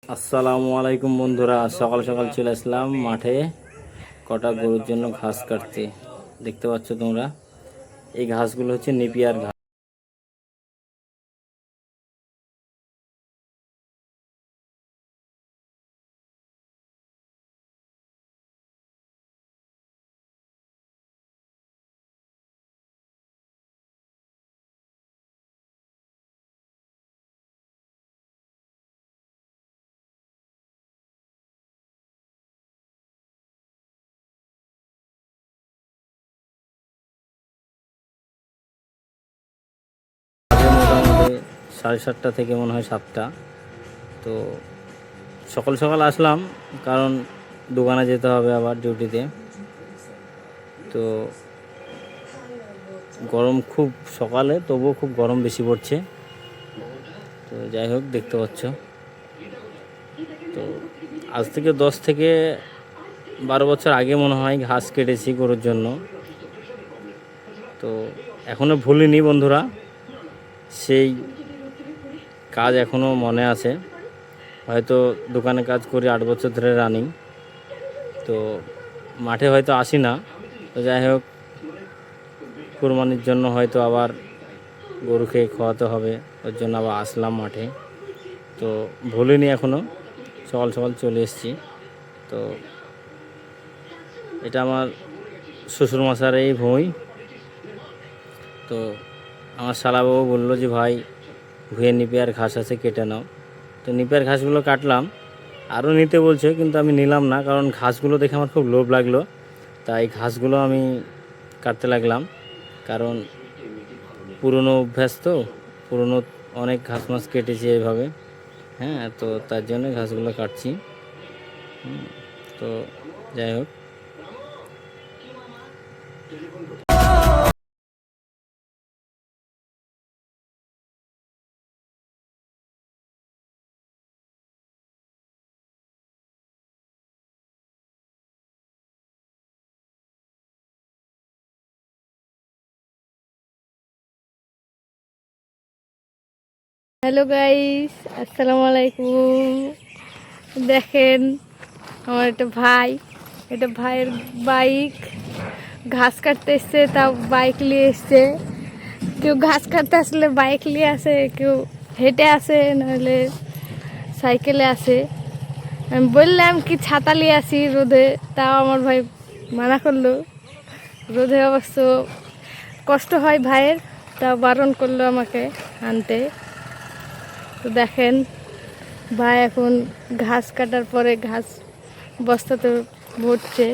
আসসালামু আলাইকুম বন্ধুরা, সকাল সকাল চলে আসলাম মাঠে কটা গরুর জন্য ঘাস কাটতে। দেখতে পাচ্ছ তোমরা, এই ঘাসগুলো হচ্ছে নেপিয়ার ঘাস। মোটামুটি 7:30 থেকে মনে হয় 7টা। তো সকাল সকাল আসলাম, কারণ দোকানে যেতে হবে আবার ডিউটিতে। তো গরম খুব সকালে, তবুও খুব গরম বেশি পড়ছে। তো যাই হোক, দেখতে পাচ্ছ। তো আজ থেকে 10 থেকে 12 বছর আগে মনে হয় ঘাস কেটেছি গরুর জন্য। তো এখনও ভুলিনি বন্ধুরা, সেই কাজ এখনও মনে আছে। হয়তো দোকানে কাজ করি 8 বছর ধরে রানিং, তো মাঠে হয়তো আসি না। তো যাই হোক, কুরবানির জন্য হয়তো আবার গরুকে খাওয়াতে হবে, ওর জন্য আবার আসলাম মাঠে। তো ভুলিনি এখনও, সকাল সকাল চলে এসেছি। তো এটা আমার শ্বশুরমশার এই ভুঁই। তো আমার শালাবাবু বললো যে ভাই, ভুঁয়ে নিপিয়ার ঘাস আছে, কেটে নাও। তো নিপিয়ার ঘাসগুলো কাটলাম, আরও নিতে বলছে, কিন্তু আমি নিলাম না, কারণ ঘাসগুলো দেখে আমার খুব লোভ লাগলো। তাই ঘাসগুলো আমি কাটতে লাগলাম, কারণ পুরনো অভ্যাস, তো পুরনো অনেক ঘাস মাছ কেটেছি এইভাবে। হ্যাঁ, তো তার জন্য ঘাসগুলো কাটছি। তো যাই হোক, হ্যালো গাইস, আসসালামু আলাইকুম। দেখেন, আমার একটা ভাই, এটা ভাইয়ের বাইক। ঘাস কাটতে এসছে, তাও বাইক নিয়ে এসছে। কেউ ঘাস কাটতে আসলে বাইক নিয়ে আসে, কেউ হেঁটে আসে, নাহলে সাইকেলে আসে। আমি বললাম কি ছাতা নিয়ে আসি রোদে, তাও আমার ভাই মানা করলো। রোদে অবশ্য কষ্ট হয় ভাইয়ের, তাও বারণ করলো আমাকে আনতে। তো দেখেন, ভাই এখন ঘাস কাটার পরে ঘাস বস্তাতে ভরছে।